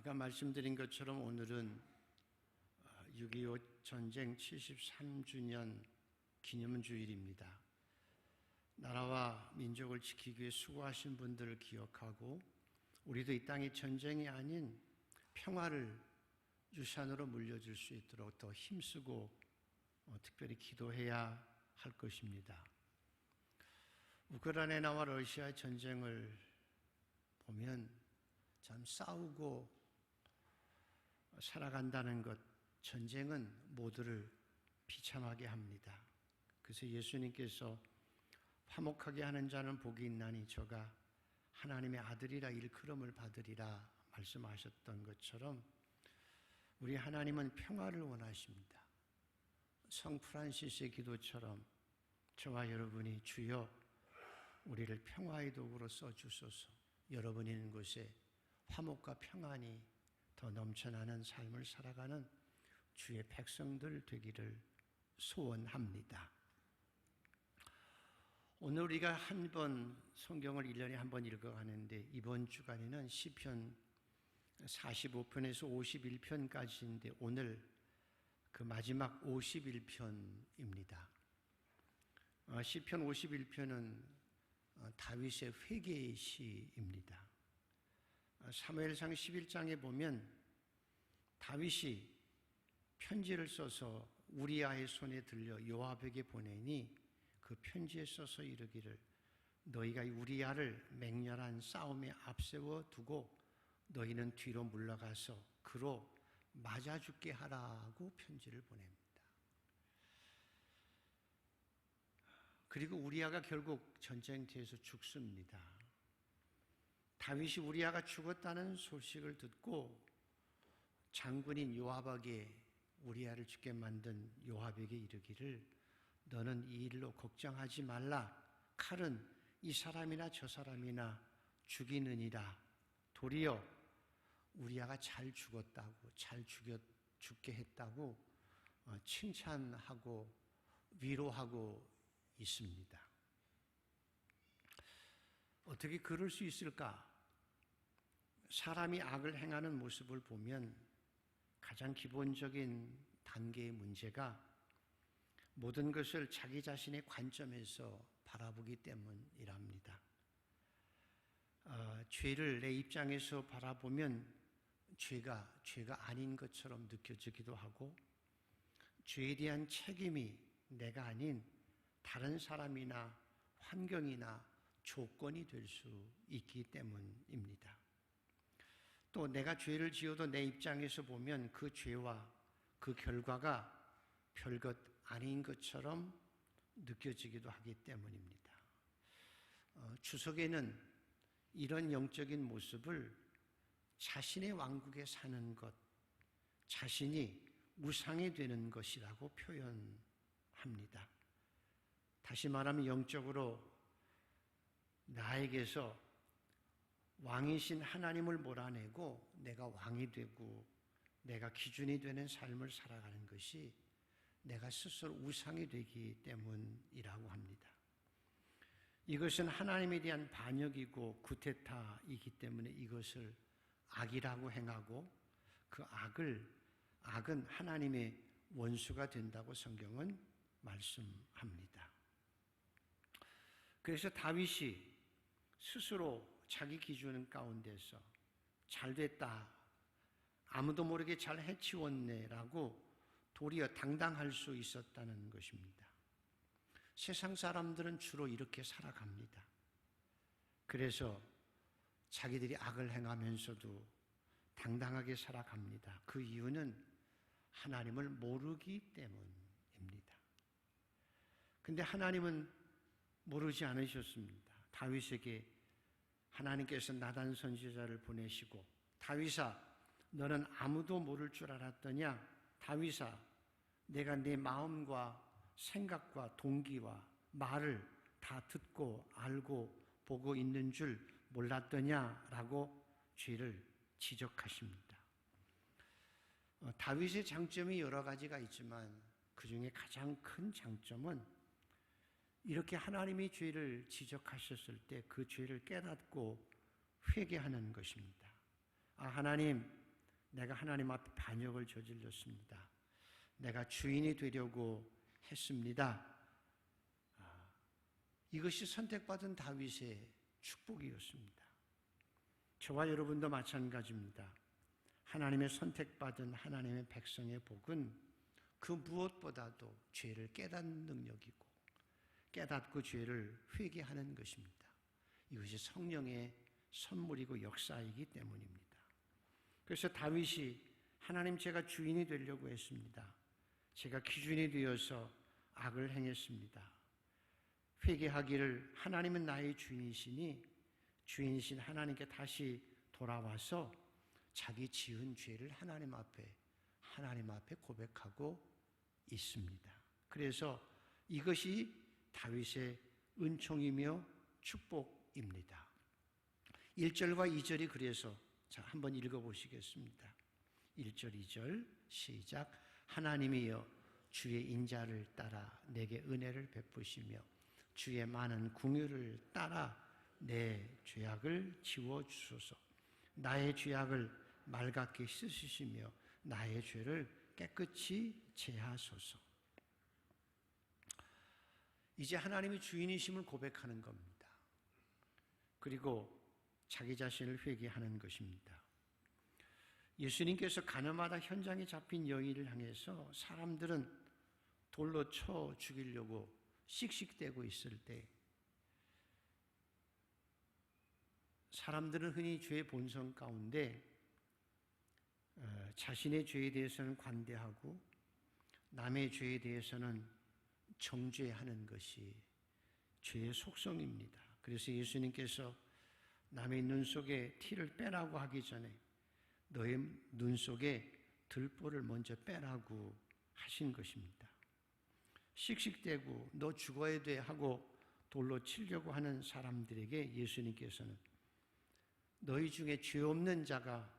아까 말씀드린 것처럼 오늘은 6.25 전쟁 73주년 기념주일입니다. 나라와 민족을 지키기 위해 수고하신 분들을 기억하고 우리도 이 땅이 전쟁이 아닌 평화를 유산으로 물려줄 수 있도록 더 힘쓰고 특별히 기도해야 할 것입니다. 우크라이나와 러시아의 전쟁을 보면 참 싸우고 살아간다는 것, 전쟁은 모두를 비참하게 합니다. 그래서 예수님께서 화목하게 하는 자는 복이 있나니 저가 하나님의 아들이라 일컬음을 받으리라 말씀하셨던 것처럼 우리 하나님은 평화를 원하십니다. 성 프란시스의 기도처럼 저와 여러분이 주여 우리를 평화의 도구로 써주소서, 여러분이 있는 곳에 화목과 평안이 더 넘쳐나는 삶을 살아가는 주의 백성들 되기를 소원합니다. 오늘 우리가 한 번 성경을 1년에 한 번 읽어가는데 이번 주간에는 시편 45편에서 51편까지인데 오늘 그 마지막 51편입니다. 시편 51편은 다윗의 회개의 시입니다. 사무엘상 11장에 보면 다윗이 편지를 써서 우리아의 손에 들려 요압에게 보내니 그 편지에 써서 이르기를 너희가 우리아를 맹렬한 싸움에 앞세워 두고 너희는 뒤로 물러가서 그로 맞아 죽게 하라고 편지를 보냅니다. 그리고 우리아가 결국 전쟁터에서 죽습니다. 다윗이 우리아가 죽었다는 소식을 듣고 장군인 요압에게 우리아를 죽게 만든 요압에게 이르기를 너는 이 일로 걱정하지 말라. 칼은 이 사람이나 저 사람이나 죽이느니라. 도리어 우리아가 잘 죽었다고, 잘 죽게 했다고 칭찬하고 위로하고 있습니다. 어떻게 그럴 수 있을까? 사람이 악을 행하는 모습을 보면 가장 기본적인 단계의 문제가 모든 것을 자기 자신의 관점에서 바라보기 때문이랍니다. 죄를 내 입장에서 바라보면 죄가 아닌 것처럼 느껴지기도 하고 죄에 대한 책임이 내가 아닌 다른 사람이나 환경이나 조건이 될 수 있기 때문입니다. 또 내가 죄를 지어도 내 입장에서 보면 그 죄와 그 결과가 별것 아닌 것처럼 느껴지기도 하기 때문입니다. 주석에는 이런 영적인 모습을 자신의 왕국에 사는 것, 자신이 우상이 되는 것이라고 표현합니다. 다시 말하면 영적으로 나에게서 왕이신 하나님을 몰아내고 내가 왕이 되고 내가 기준이 되는 삶을 살아가는 것이 내가 스스로 우상이 되기 때문이라고 합니다. 이것은 하나님에 대한 반역이고 구테타이기 때문에 이것을 악이라고 행하고 그 악은 하나님의 원수가 된다고 성경은 말씀합니다. 그래서 다윗이 스스로 자기 기준 가운데서 잘됐다, 아무도 모르게 잘 해치웠네라고 도리어 당당할 수 있었다는 것입니다. 세상 사람들은 주로 이렇게 살아갑니다. 그래서 자기들이 악을 행하면서도 당당하게 살아갑니다. 그 이유는 하나님을 모르기 때문입니다. 근데 하나님은 모르지 않으셨습니다. 다윗에게 하나님께서 나단 선지자를 보내시고 다윗아 너는 아무도 모를 줄 알았더냐? 다윗아 내가 네 마음과 생각과 동기와 말을 다 듣고 알고 보고 있는 줄 몰랐더냐라고 죄를 지적하십니다. 다윗의 장점이 여러 가지가 있지만 그 중에 가장 큰 장점은 이렇게 하나님이 죄를 지적하셨을 때 그 죄를 깨닫고 회개하는 것입니다. 하나님, 내가 하나님 앞에 반역을 저질렀습니다. 내가 주인이 되려고 했습니다. 이것이 선택받은 다윗의 축복이었습니다. 저와 여러분도 마찬가지입니다. 하나님의 선택받은 하나님의 백성의 복은 그 무엇보다도 죄를 깨닫는 능력이고 깨닫고 죄를 회개하는 것입니다. 이것이 성령의 선물이고 역사이기 때문입니다. 그래서 다윗이 하나님, 제가 주인이 되려고 했습니다. 제가 기준이 되어서 악을 행했습니다. 회개하기를 하나님은 나의 주인이시니 주인이신 하나님께 다시 돌아와서 자기 지은 죄를 하나님 앞에 고백하고 있습니다. 그래서 이것이 다윗의 은총이며 축복입니다. 1절과 2절이 그래서 한번 읽어보시겠습니다. 1절, 2절 시작. 하나님이여 주의 인자를 따라 내게 은혜를 베푸시며 주의 많은 긍휼을 따라 내 죄악을 지워주소서. 나의 죄악을 맑게 씻으시며 나의 죄를 깨끗이 제하소서. 이제 하나님이 주인이심을 고백하는 겁니다. 그리고 자기 자신을 회개하는 것입니다. 예수님께서 가늠하다 현장에 잡힌 여인을 향해서 사람들은 돌로 쳐 죽이려고 씩씩대고 있을 때 사람들은 흔히 죄의 본성 가운데 자신의 죄에 대해서는 관대하고 남의 죄에 대해서는 정죄하는 것이 죄의 속성입니다. 그래서 예수님께서 남의 눈 속에 티를 빼라고 하기 전에 너의 눈 속에 들보를 먼저 빼라고 하신 것입니다. 씩씩대고 너 죽어야 돼 하고 돌로 치려고 하는 사람들에게 예수님께서는 너희 중에 죄 없는 자가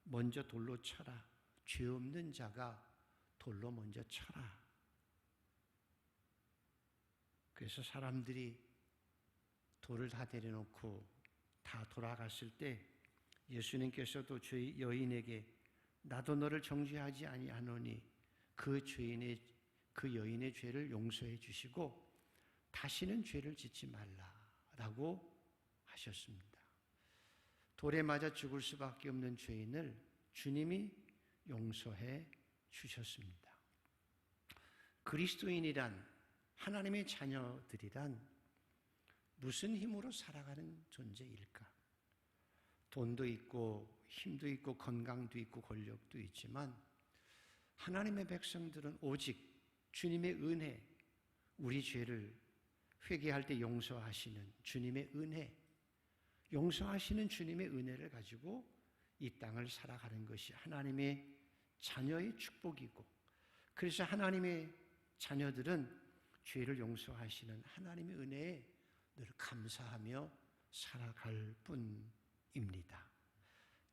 먼저 돌로 쳐라. 죄 없는 자가 돌로 먼저 쳐라. 그래서 사람들이 돌을 다 내려놓고 다 돌아갔을 때 예수님께서도 여인에게 나도 너를 정죄하지 아니하노니 그 여인의 죄를 용서해 주시고 다시는 죄를 짓지 말라라고 하셨습니다. 돌에 맞아 죽을 수밖에 없는 죄인을 주님이 용서해 주셨습니다. 그리스도인이란, 하나님의 자녀들이란 무슨 힘으로 살아가는 존재일까? 돈도 있고 힘도 있고 건강도 있고 권력도 있지만 하나님의 백성들은 오직 주님의 은혜, 우리 죄를 회개할 때 용서하시는 주님의 은혜, 용서하시는 주님의 은혜를 가지고 이 땅을 살아가는 것이 하나님의 자녀의 축복이고, 그래서 하나님의 자녀들은 죄를 용서하시는 하나님의 은혜에 늘 감사하며 살아갈 뿐입니다.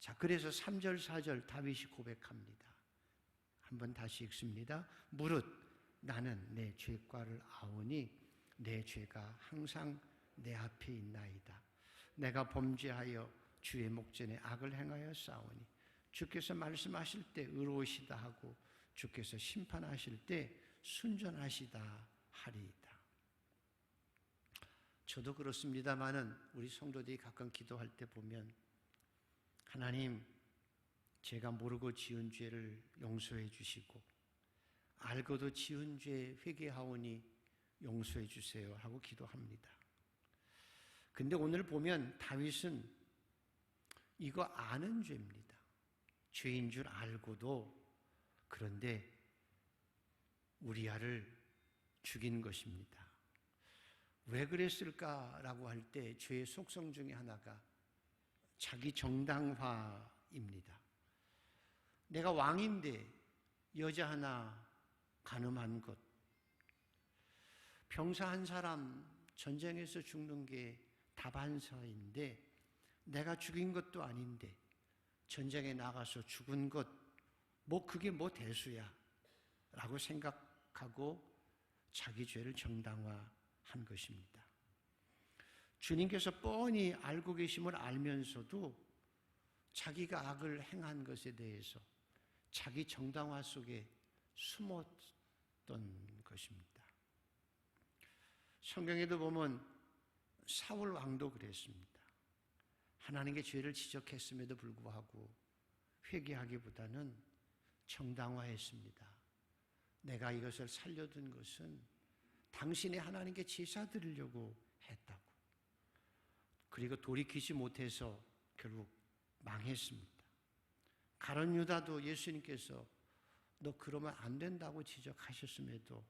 자, 그래서 3절, 4절 다윗이 고백합니다. 한번 다시 읽습니다. 무릇 나는 내 죄과를 아오니 내 죄가 항상 내 앞에 있나이다. 내가 범죄하여 주의 목전에 악을 행하여 싸우니 주께서 말씀하실 때 의로우시다 하고 주께서 심판하실 때 순전하시다 하리이다. 저도 그렇습니다마는 우리 성도들이 가끔 기도할 때 보면 하나님, 제가 모르고 지은 죄를 용서해 주시고 알고도 지은 죄 회개하오니 용서해 주세요 하고 기도합니다. 근데 오늘 보면 다윗은 이거 아는 죄입니다. 죄인 줄 알고도, 그런데 우리아를 죽인 것입니다. 왜 그랬을까라고 할 때 죄의 속성 중에 하나가 자기 정당화입니다. 내가 왕인데 여자 하나 간음한 것, 병사 한 사람 전쟁에서 죽는 게 다반사인데 내가 죽인 것도 아닌데 전쟁에 나가서 죽은 것, 그게 대수야 라고 생각하고 자기 죄를 정당화한 것입니다. 주님께서 뻔히 알고 계심을 알면서도 자기가 악을 행한 것에 대해서 자기 정당화 속에 숨었던 것입니다. 성경에도 보면 사울 왕도 그랬습니다. 하나님께 죄를 지적했음에도 불구하고 회개하기보다는 정당화했습니다. 내가 이것을 살려둔 것은 당신이 하나님께 제사 드리려고 했다고. 그리고 돌이키지 못해서 결국 망했습니다. 가룟 유다도 예수님께서 너 그러면 안 된다고 지적하셨음에도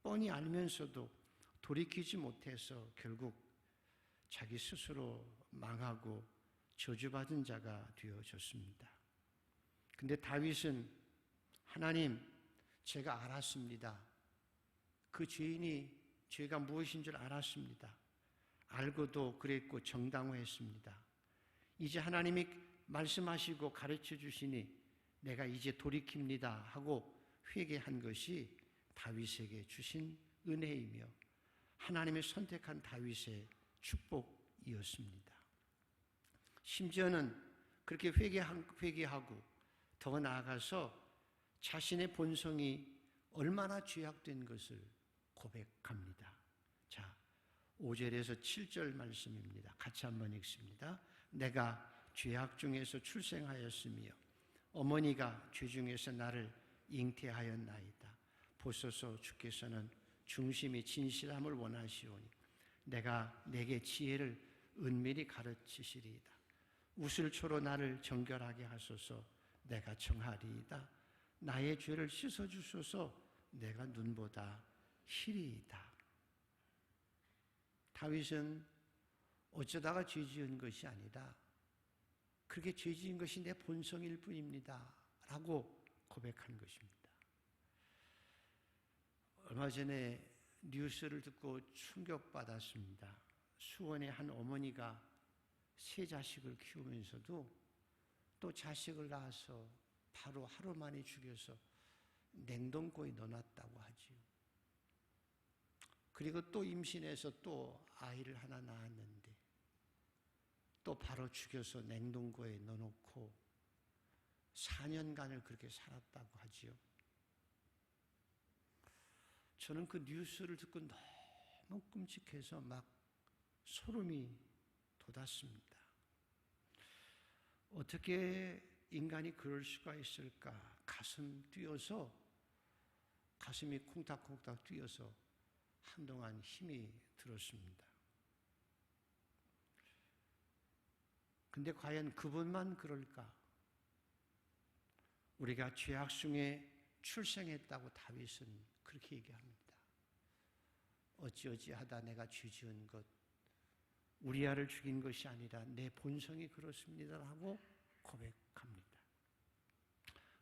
뻔히 알면서도 돌이키지 못해서 결국 자기 스스로 망하고 저주받은 자가 되어졌습니다. 근데 다윗은 하나님, 제가 알았습니다. 그 죄인이 죄가 무엇인 줄 알았습니다. 알고도 그랬고 정당화했습니다. 이제 하나님이 말씀하시고 가르쳐 주시니 내가 이제 돌이킵니다 하고 회개한 것이 다윗에게 주신 은혜이며 하나님이 선택한 다윗의 축복이었습니다. 심지어는 그렇게 회개하고 더 나아가서 자신의 본성이 얼마나 죄악된 것을 고백합니다. 자, 5절에서 7절 말씀입니다. 같이 한번 읽습니다. 내가 죄악 중에서 출생하였으며 어머니가 죄 중에서 나를 잉태하였나이다. 보소서 주께서는 중심이 진실함을 원하시오니 내가 내게 지혜를 은밀히 가르치시리이다. 우슬초로 나를 정결하게 하소서. 내가 청하리이다. 나의 죄를 씻어주소서. 내가 눈보다 희리이다. 다윗은 어쩌다가 죄 지은 것이 아니다. 그렇게 죄 지은 것이 내 본성일 뿐입니다. 라고 고백한 것입니다. 얼마 전에 뉴스를 듣고 충격받았습니다. 수원의 한 어머니가 세 자식을 키우면서도 또 자식을 낳아서 바로 하루 만에 죽여서 냉동고에 넣어놨다고 하지요. 그리고 또 임신해서 또 아이를 하나 낳았는데 또 바로 죽여서 냉동고에 넣어놓고 4년간을 그렇게 살았다고 하지요. 저는 그 뉴스를 듣고 너무 끔찍해서 막 소름이 돋았습니다. 어떻게 인간이 그럴 수가 있을까? 가슴이 콩닥콩닥 뛰어서 한동안 힘이 들었습니다. 근데 과연 그분만 그럴까? 우리가 죄악 중에 출생했다고 다윗은 그렇게 얘기합니다. 어찌어찌하다 내가 죄 지은 것, 우리아를 죽인 것이 아니라 내 본성이 그렇습니다 하고 고백합니다.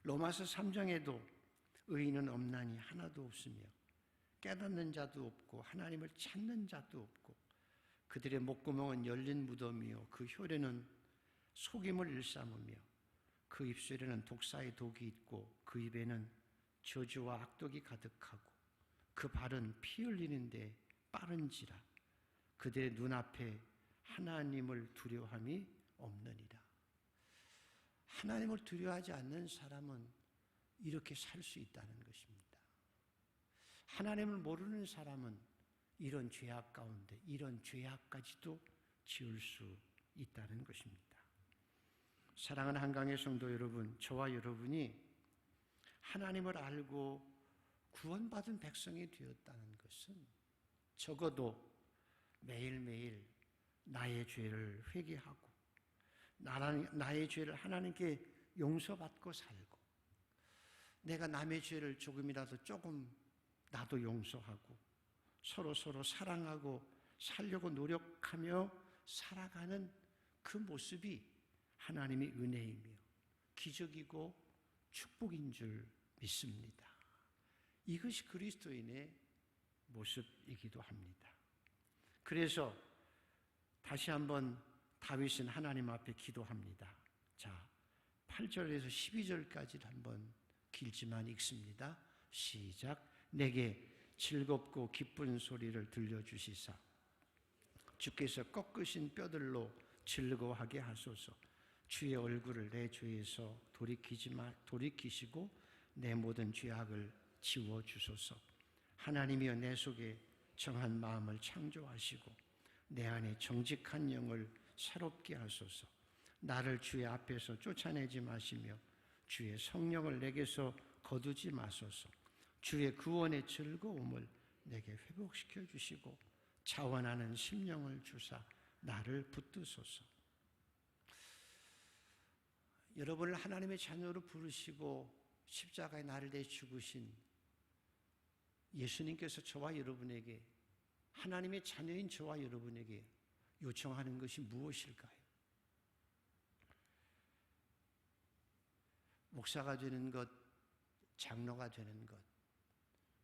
로마서 3장에도 의인은 없나니 하나도 없으며 깨닫는 자도 없고 하나님을 찾는 자도 없고 그들의 목구멍은 열린 무덤이요 그 혀에는 속임을 일삼으며 그 입술에는 독사의 독이 있고 그 입에는 저주와 악독이 가득하고 그 발은 피 흘리는데 빠른지라 그들의 눈앞에 하나님을 두려워함이 없느니라. 하나님을 두려워하지 않는 사람은 이렇게 살 수 있다는 것입니다. 하나님을 모르는 사람은 이런 죄악 가운데 이런 죄악까지도 지을 수 있다는 것입니다. 사랑하는 한강의 성도 여러분, 저와 여러분이 하나님을 알고 구원받은 백성이 되었다는 것은 적어도 매일매일 나의 죄를 회개하고 나의 죄를 하나님께 용서받고 살고 내가 남의 죄를 조금 나도 용서하고 서로 사랑하고 살려고 노력하며 살아가는 그 모습이 하나님의 은혜이며 기적이고 축복인 줄 믿습니다. 이것이 그리스도인의 모습이기도 합니다. 그래서 다시 한번 다윗은 하나님 앞에 기도합니다. 자, 8절에서 12절까지를 한번 길지만 읽습니다. 시작. 내게 즐겁고 기쁜 소리를 들려주시사 주께서 꺾으신 뼈들로 즐거워하게 하소서. 주의 얼굴을 내 죄에서 돌이키시고 내 모든 죄악을 지워주소서. 하나님이여 내 속에 정한 마음을 창조하시고 내 안에 정직한 영을 새롭게 하소서. 나를 주의 앞에서 쫓아내지 마시며 주의 성령을 내게서 거두지 마소서. 주의 구원의 즐거움을 내게 회복시켜 주시고 자원하는 심령을 주사 나를 붙드소서. 여러분을 하나님의 자녀로 부르시고 십자가에 나를 내 죽으신 예수님께서 저와 여러분에게, 하나님의 자녀인 저와 여러분에게 요청하는 것이 무엇일까요? 목사가 되는 것, 장로가 되는 것,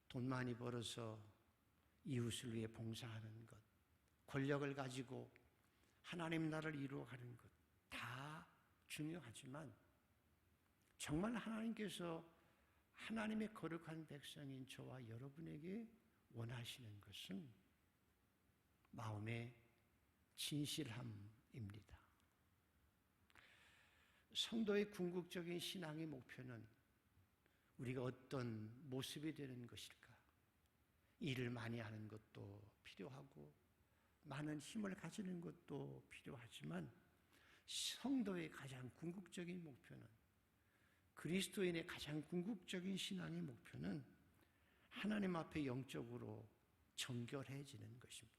돈 많이 벌어서 이웃을 위해 봉사하는 것, 권력을 가지고 하나님 나라를 이루어가는 것, 다 중요하지만 정말 하나님께서 하나님의 거룩한 백성인 저와 여러분에게 원하시는 것은 마음의 진실함입니다. 성도의 궁극적인 신앙의 목표는 우리가 어떤 모습이 되는 것일까? 일을 많이 하는 것도 필요하고 많은 힘을 가지는 것도 필요하지만 성도의 가장 궁극적인 목표는, 그리스도인의 가장 궁극적인 신앙의 목표는 하나님 앞에 영적으로 정결해지는 것입니다.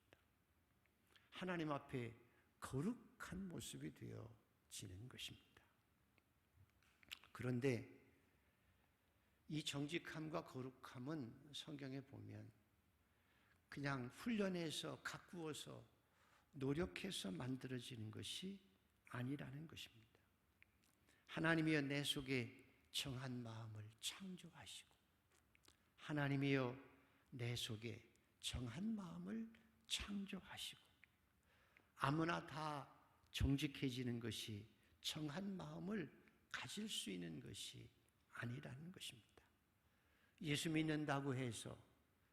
하나님 앞에 거룩한 모습이 되어지는 것입니다. 그런데 이 정직함과 거룩함은 성경에 보면 그냥 훈련해서 가꾸어서 노력해서 만들어지는 것이 아니라는 것입니다. 하나님이여 내 속에 정한 마음을 창조하시고, 하나님이여 내 속에 정한 마음을 창조하시고, 아무나 다 정직해지는 것이, 정한 마음을 가질 수 있는 것이 아니라는 것입니다. 예수 믿는다고 해서,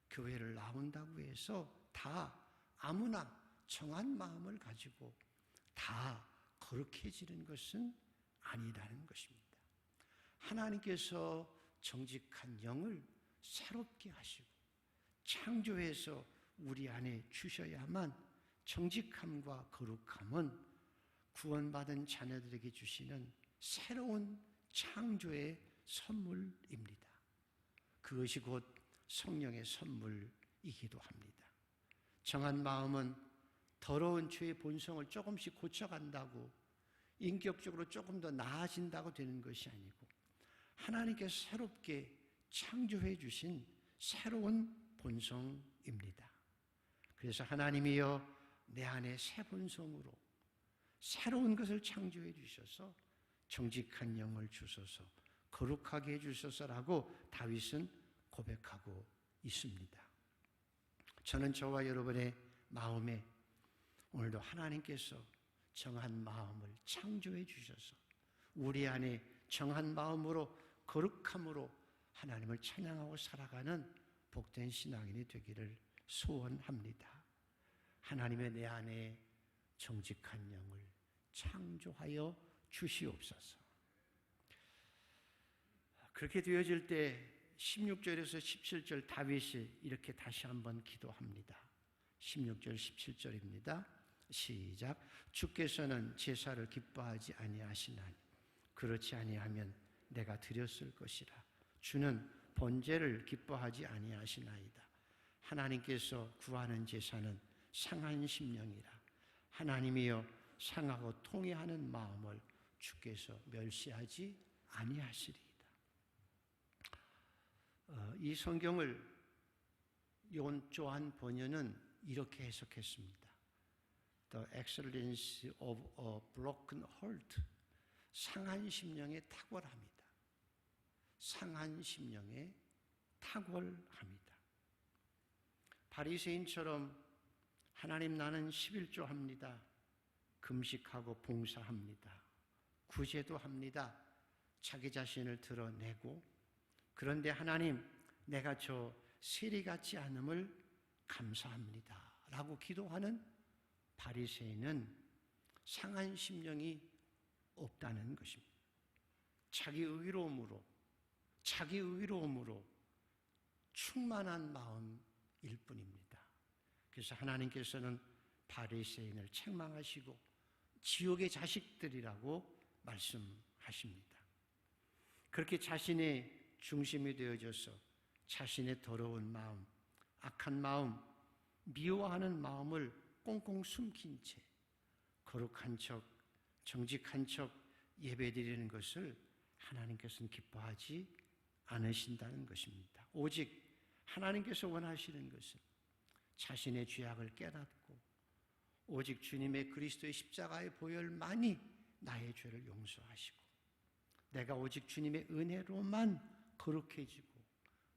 교회를 나온다고 해서 다 아무나 정한 마음을 가지고 다 거룩해지는 것은 아니라는 것입니다. 하나님께서 정직한 영을 새롭게 하시고 창조해서 우리 안에 주셔야만 정직함과 거룩함은 구원받은 자녀들에게 주시는 새로운 창조의 선물입니다. 그것이 곧 성령의 선물이기도 합니다. 정한 마음은 더러운 죄의 본성을 조금씩 고쳐간다고 인격적으로 조금 더 나아진다고 되는 것이 아니고 하나님께서 새롭게 창조해 주신 새로운 본성입니다. 그래서 하나님이여 내 안에 새 본성으로 새로운 것을 창조해 주셔서 정직한 영을 주소서, 거룩하게 해 주소서라고 다윗은 고백하고 있습니다. 저는 저와 여러분의 마음에 오늘도 하나님께서 정한 마음을 창조해 주셔서 우리 안에 정한 마음으로 거룩함으로 하나님을 찬양하고 살아가는 복된 신앙인이 되기를 소원합니다. 하나님의 내 안에 정직한 영을 창조하여 주시옵소서. 그렇게 되어질 때 16절에서 17절 다윗이 이렇게 다시 한번 기도합니다. 16절 17절입니다. 시작. 주께서는 제사를 기뻐하지 아니하시나니 그렇지 아니하면 내가 드렸을 것이라. 주는 번제를 기뻐하지 아니하시나이다. 하나님께서 구하는 제사는 상한 심령이라. 하나님이여 상하고 통회하는 마음을 주께서 멸시하지 아니하시리이다. 이 성경을 요한 번연은 이렇게 해석했습니다. The excellence of a broken heart. 상한 심령의 탁월함이다. 상한 심령의 탁월함이다. 바리새인처럼 하나님 나는 11조 합니다. 금식하고 봉사합니다. 구제도 합니다. 자기 자신을 드러내고 그런데 하나님 내가 저 세리 같지 않음을 감사합니다. 라고 기도하는 바리새인은 상한 심령이 없다는 것입니다. 자기 의로움으로 충만한 마음일 뿐입니다. 그래서 하나님께서는 바리새인을 책망하시고 지옥의 자식들이라고 말씀하십니다. 그렇게 자신의 중심이 되어져서 자신의 더러운 마음, 악한 마음, 미워하는 마음을 꽁꽁 숨긴 채 거룩한 척, 정직한 척 예배드리는 것을 하나님께서는 기뻐하지 않으신다는 것입니다. 오직 하나님께서 원하시는 것은 자신의 죄악을 깨닫고 오직 주님의 그리스도의 십자가의 보혈만이 나의 죄를 용서하시고 내가 오직 주님의 은혜로만 거룩해지고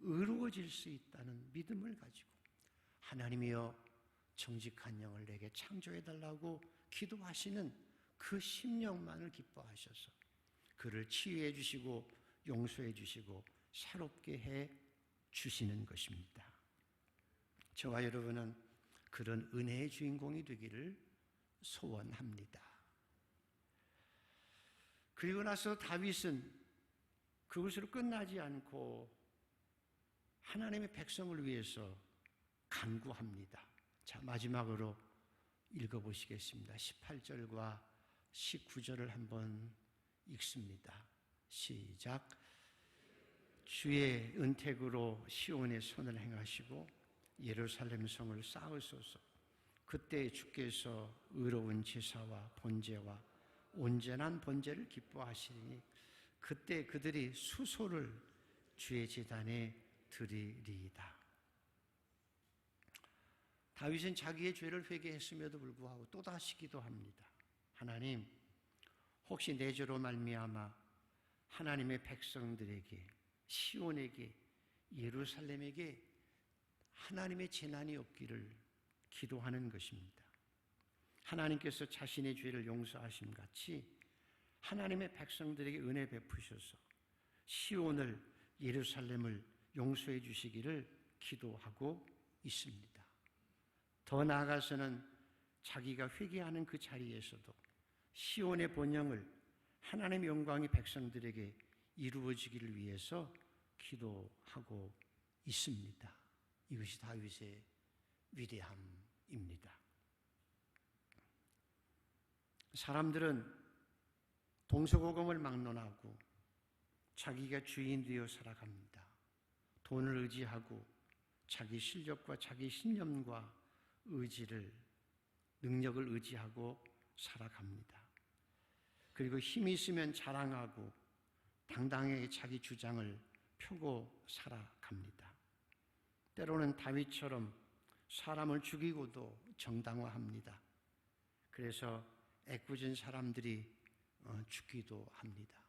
의로워질 수 있다는 믿음을 가지고 하나님이여 정직한 영을 내게 창조해달라고 기도하시는 그 심령만을 기뻐하셔서 그를 치유해 주시고 용서해 주시고 새롭게 해 주시는 것입니다. 저와 여러분은 그런 은혜의 주인공이 되기를 소원합니다. 그리고 나서 다윗은 그것으로 끝나지 않고 하나님의 백성을 위해서 간구합니다. 자, 마지막으로 읽어보시겠습니다. 18절과 19절을 한번 읽습니다. 시작. 주의 은택으로 시온의 선을 행하시고 예루살렘 성을 쌓으소서. 그때 주께서 의로운 제사와 번제와 온전한 번제를 기뻐하시리니 그때 그들이 수소를 주의 제단에 드리리이다. 다윗은 자기의 죄를 회개했음에도 불구하고 또다시 기도합니다. 하나님, 혹시 내 죄로 말미암아 하나님의 백성들에게, 시온에게, 예루살렘에게 하나님의 재난이 없기를 기도하는 것입니다. 하나님께서 자신의 죄를 용서하심 같이 하나님의 백성들에게 은혜 베푸셔서 시온을, 예루살렘을 용서해 주시기를 기도하고 있습니다. 더 나아가서는 자기가 회개하는 그 자리에서도 시온의 본영을 하나님의 영광이 백성들에게 이루어지기를 위해서 기도하고 있습니다. 이것이 다윗의 위대함입니다. 사람들은 동서고금을 막론하고 자기가 주인 되어 살아갑니다. 돈을 의지하고 자기 실력과 자기 신념과 능력을 의지하고 살아갑니다. 그리고 힘이 있으면 자랑하고 당당하게 자기 주장을 펴고 살아갑니다. 때로는 다윗처럼 사람을 죽이고도 정당화합니다. 그래서 애꿎은 사람들이 죽기도 합니다.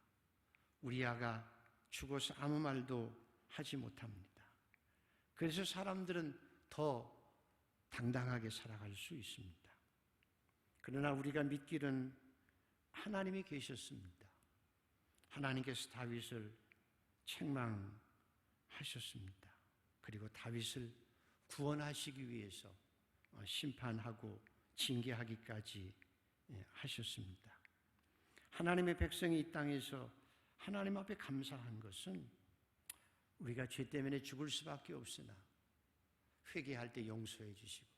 우리아가 죽어서 아무 말도 하지 못합니다. 그래서 사람들은 더 당당하게 살아갈 수 있습니다. 그러나 우리가 믿기는 하나님이 계셨습니다. 하나님께서 다윗을 책망하셨습니다. 그리고 다윗을 구원하시기 위해서 심판하고 징계하기까지 하셨습니다. 하나님의 백성이 이 땅에서 하나님 앞에 감사한 것은 우리가 죄 때문에 죽을 수밖에 없으나 회개할 때 용서해 주시고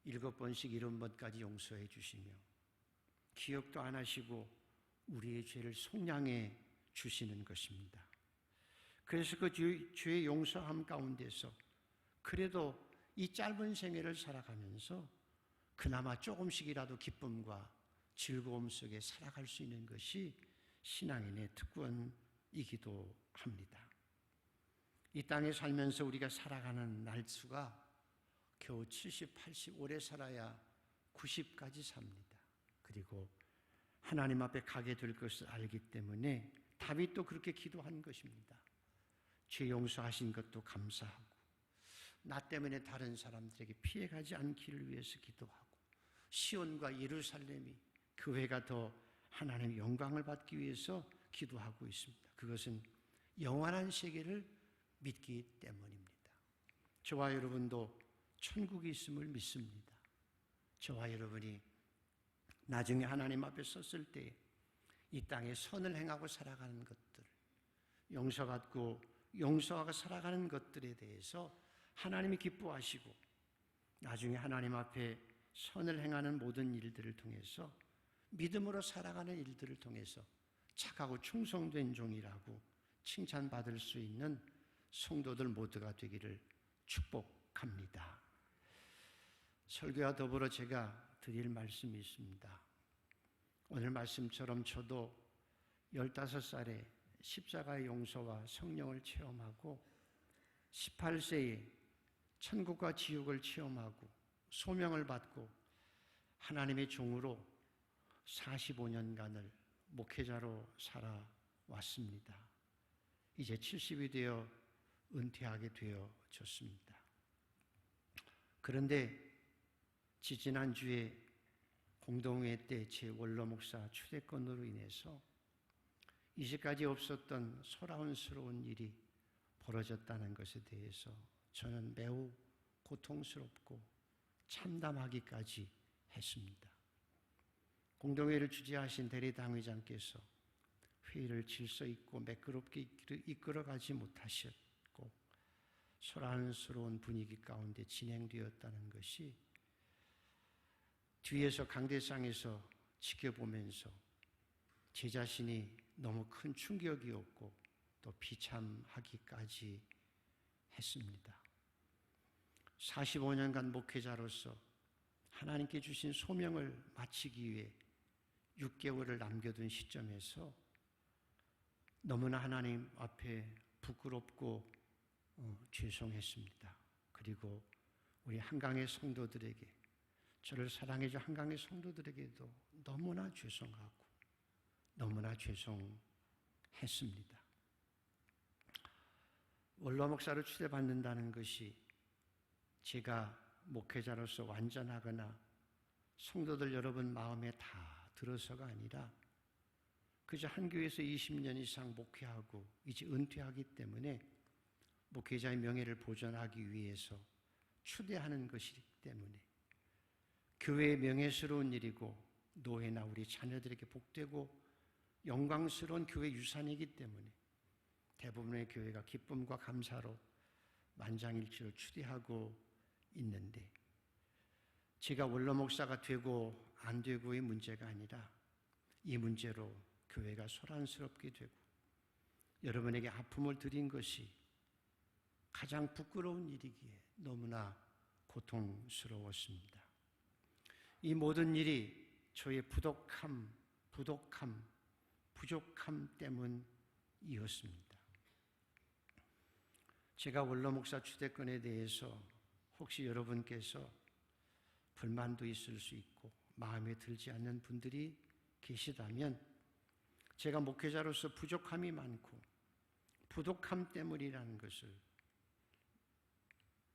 7번씩 70번까지 용서해 주시며 기억도 안 하시고 우리의 죄를 속량해 주시는 것입니다. 그래서 그 죄의 용서함 가운데서 그래도 이 짧은 생애를 살아가면서 그나마 조금씩이라도 기쁨과 즐거움 속에 살아갈 수 있는 것이 신앙인의 특권이기도 합니다. 이 땅에 살면서 우리가 살아가는 날수가 겨우 70, 80 오래 살아야 90까지 삽니다. 그리고 하나님 앞에 가게 될 것을 알기 때문에 다윗도 그렇게 기도한 것입니다. 죄 용서하신 것도 감사하고 나 때문에 다른 사람들에게 피해가지 않기를 위해서 기도하고 시온과 예루살렘이 교회가 더 하나님의 영광을 받기 위해서 기도하고 있습니다. 그것은 영원한 세계를 믿기 때문입니다. 저와 여러분도 천국이 있음을 믿습니다. 저와 여러분이 나중에 하나님 앞에 섰을 때 이 땅에 선을 행하고 살아가는 것들, 용서받고 용서하고 살아가는 것들에 대해서 하나님이 기뻐하시고 나중에 하나님 앞에 선을 행하는 모든 일들을 통해서 믿음으로 살아가는 일들을 통해서 착하고 충성된 종이라고 칭찬받을 수 있는 성도들 모두가 되기를 축복합니다. 설교와 더불어 제가 드릴 말씀이 있습니다. 오늘 말씀처럼 저도 15살에 십자가의 용서와 성령을 체험하고 18세에 천국과 지옥을 체험하고 소명을 받고 하나님의 종으로 45년간을 목회자로 살아왔습니다. 이제 70이 되어 은퇴하게 되어졌습니다. 그런데 지지난주에 공동회 때 제 원로 목사 추대권으로 인해서 이제까지 없었던 소란스러운 일이 벌어졌다는 것에 대해서 저는 매우 고통스럽고 참담하기까지 했습니다. 공동회를 주재하신 대리당회장께서 회의를 질서 있고 매끄럽게 이끌어가지 못하셨고 소란스러운 분위기 가운데 진행되었다는 것이 뒤에서 강대상에서 지켜보면서 제 자신이 너무 큰 충격이었고 또 비참하기까지 했습니다. 45년간 목회자로서 하나님께 주신 소명을 마치기 위해 6개월을 남겨둔 시점에서 너무나 하나님 앞에 부끄럽고 죄송했습니다. 그리고 우리 한강의 성도들에게, 저를 사랑해준 한강의 성도들에게도 너무나 죄송하고 너무나 죄송했습니다. 원로 목사로 추대받는다는 것이 제가 목회자로서 완전하거나 성도들 여러분 마음에 다 들어서가 아니라 그저 한 교회에서 20년 이상 목회하고 이제 은퇴하기 때문에 목회자의 명예를 보존하기 위해서 추대하는 것이기 때문에 교회의 명예스러운 일이고 노회나 우리 자녀들에게 복되고 영광스러운 교회 유산이기 때문에 대부분의 교회가 기쁨과 감사로 만장일치로 추대하고 있는데 제가 원로 목사가 되고 안 되고의 문제가 아니라 이 문제로 교회가 소란스럽게 되고 여러분에게 아픔을 드린 것이 가장 부끄러운 일이기에 너무나 고통스러웠습니다. 이 모든 일이 저의 부족함 때문이었습니다. 제가 원로 목사 추대권에 대해서 혹시 여러분께서 불만도 있을 수 있고 마음에 들지 않는 분들이 계시다면 제가 목회자로서 부족함이 많고 부족함 때문이라는 것을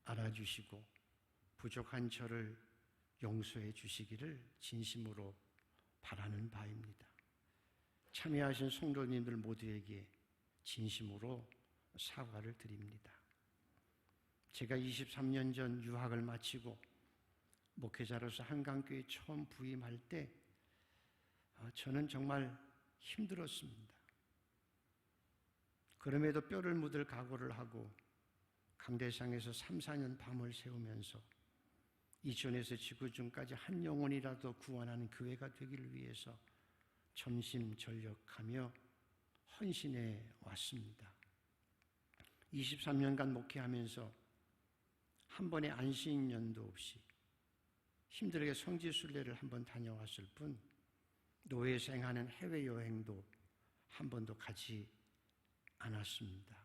알아주시고 부족한 저를 용서해 주시기를 진심으로 바라는 바입니다. 참여하신 성도님들 모두에게 진심으로 사과를 드립니다. 제가 23년 전 유학을 마치고 목회자로서 한강교회 처음 부임할 때 저는 정말 힘들었습니다. 그럼에도 뼈를 묻을 각오를 하고 강대상에서 3, 4년 밤을 새우면서 이천에서 지구촌까지 한 영혼이라도 구원하는 교회가 되기를 위해서 전심전력하며 헌신해 왔습니다. 23년간 목회하면서 한 번의 안식년도 없이 힘들게 성지순례를 한 번 다녀왔을 뿐 노예에서 행하는 해외여행도 한 번도 가지 않았습니다.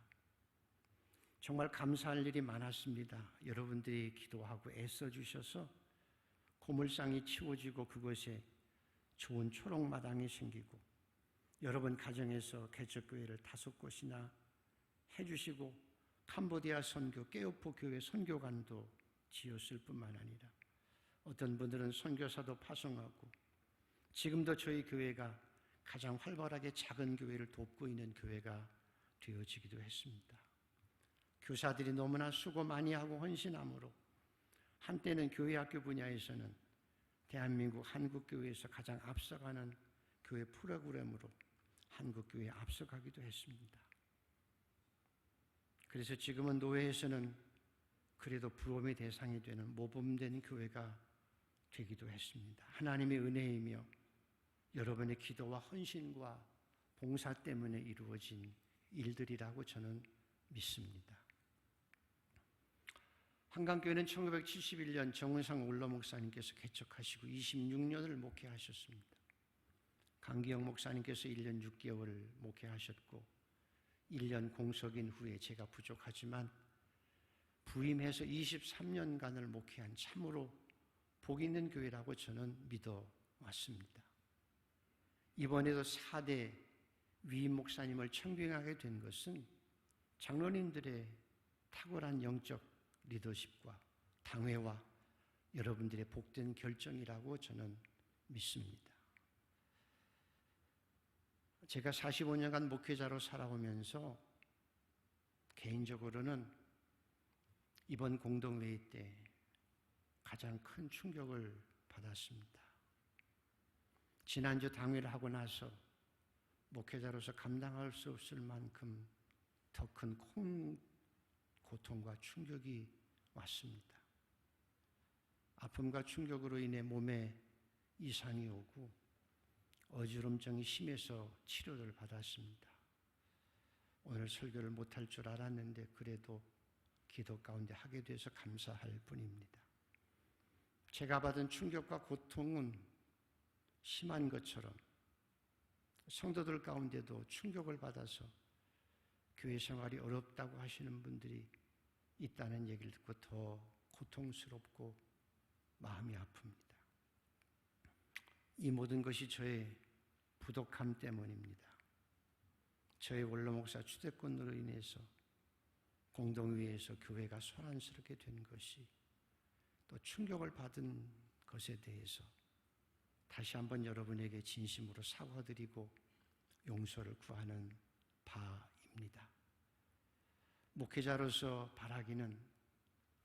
정말 감사할 일이 많았습니다. 여러분들이 기도하고 애써주셔서 고물상이 치워지고 그것에 좋은 초록마당이 생기고 여러분 가정에서 개척교회를 5곳이나 해주시고 캄보디아 선교, 깨우포 교회 선교관도 지었을 뿐만 아니라 어떤 분들은 선교사도 파송하고 지금도 저희 교회가 가장 활발하게 작은 교회를 돕고 있는 교회가 되어지기도 했습니다. 교사들이 너무나 수고 많이 하고 헌신함으로 한때는 교회 학교 분야에서는 대한민국 한국교회에서 가장 앞서가는 교회 프로그램으로 한국교회에 앞서가기도 했습니다. 그래서 지금은 노회에서는 그래도 부름의 대상이 되는 모범된 교회가 되기도 했습니다. 하나님의 은혜이며 여러분의 기도와 헌신과 봉사 때문에 이루어진 일들이라고 저는 믿습니다. 한강교회는 1971년 정은상 올로 목사님께서 개척하시고 26년을 목회하셨습니다. 강기영 목사님께서 1년 6개월을 목회하셨고 1년 공석인 후에 제가 부족하지만 부임해서 23년간을 목회한 참으로 복 있는 교회라고 저는 믿어왔습니다. 이번에도 4대 위임 목사님을 청빙하게 된 것은 장로님들의 탁월한 영적 리더십과 당회와 여러분들의 복된 결정이라고 저는 믿습니다. 제가 45년간 목회자로 살아오면서 개인적으로는 이번 공동회의 때 가장 큰 충격을 받았습니다. 지난주 당회를 하고 나서 목회자로서 감당할 수 없을 만큼 더 큰 고통과 충격이 왔습니다. 아픔과 충격으로 인해 몸에 이상이 오고 어지럼증이 심해서 치료를 받았습니다. 오늘 설교를 못할 줄 알았는데 그래도 기도 가운데 하게 돼서 감사할 뿐입니다. 제가 받은 충격과 고통은 심한 것처럼 성도들 가운데도 충격을 받아서 교회 생활이 어렵다고 하시는 분들이 있다는 얘기를 듣고 더 고통스럽고 마음이 아픕니다. 이 모든 것이 저의 부족함 때문입니다. 저의 원로 목사 추대권으로 인해서 공동회에서 교회가 소란스럽게 된 것이 또 충격을 받은 것에 대해서 다시 한번 여러분에게 진심으로 사과드리고 용서를 구하는 바입니다. 목회자로서 바라기는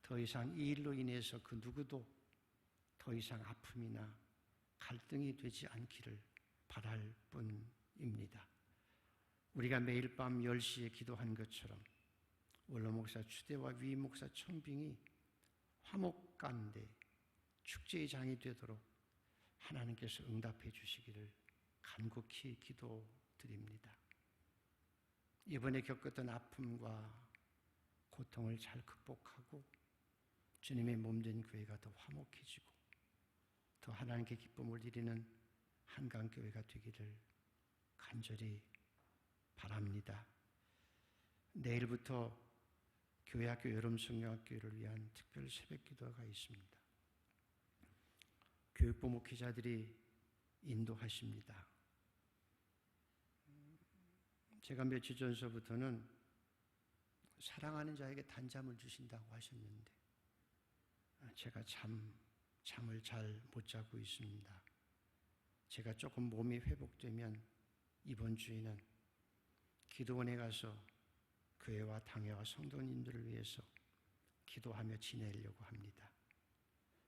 더 이상 이 일로 인해서 그 누구도 더 이상 아픔이나 갈등이 되지 않기를 바랄 뿐입니다. 우리가 매일 밤 10시에 기도한 것처럼 원로 목사 추대와 위임 목사 청빙이 화목 가운데 축제의 장이 되도록 하나님께서 응답해 주시기를 간곡히 기도드립니다. 이번에 겪었던 아픔과 고통을 잘 극복하고 주님의 몸된 교회가 더 화목해지고 더 하나님께 기쁨을 드리는 한강교회가 되기를 간절히 바랍니다. 내일부터 교회학교 여름성령학교를 위한 특별 새벽기도가 있습니다. 교육부 목회자들이 인도하십니다. 제가 며칠 전서부터는 사랑하는 자에게 단잠을 주신다고 하셨는데 제가 잠을 잘 못 자고 있습니다. 제가 조금 몸이 회복되면 이번 주에는 기도원에 가서 교회와 당회와 성도님들을 위해서 기도하며 지내려고 합니다.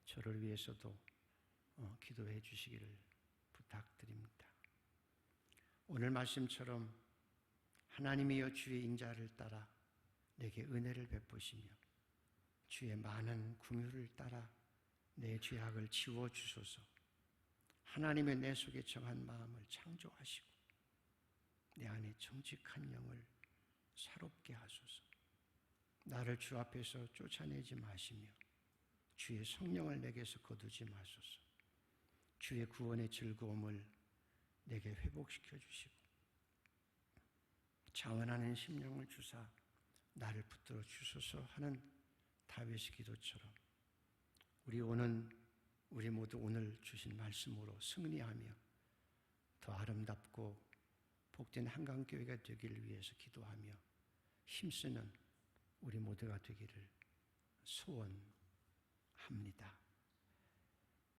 저를 위해서도 기도해 주시기를 부탁드립니다. 오늘 말씀처럼 하나님이여 주의 인자를 따라 내게 은혜를 베푸시며 주의 많은 긍휼을 따라 내 죄악을 지워주소서. 하나님의 내 속에 정한 마음을 창조하시고 내 안에 정직한 영을 새롭게 하소서. 나를 주 앞에서 쫓아내지 마시며 주의 성령을 내게서 거두지 마소서. 주의 구원의 즐거움을 내게 회복시켜 주시고 자원하는 심령을 주사 나를 붙들어 주소서 하는 다윗의 기도처럼 우리 모두 오늘 주신 말씀으로 승리하며 더 아름답고 복된 한강교회가 되기를 위해서 기도하며 힘쓰는 우리 모두가 되기를 소원합니다.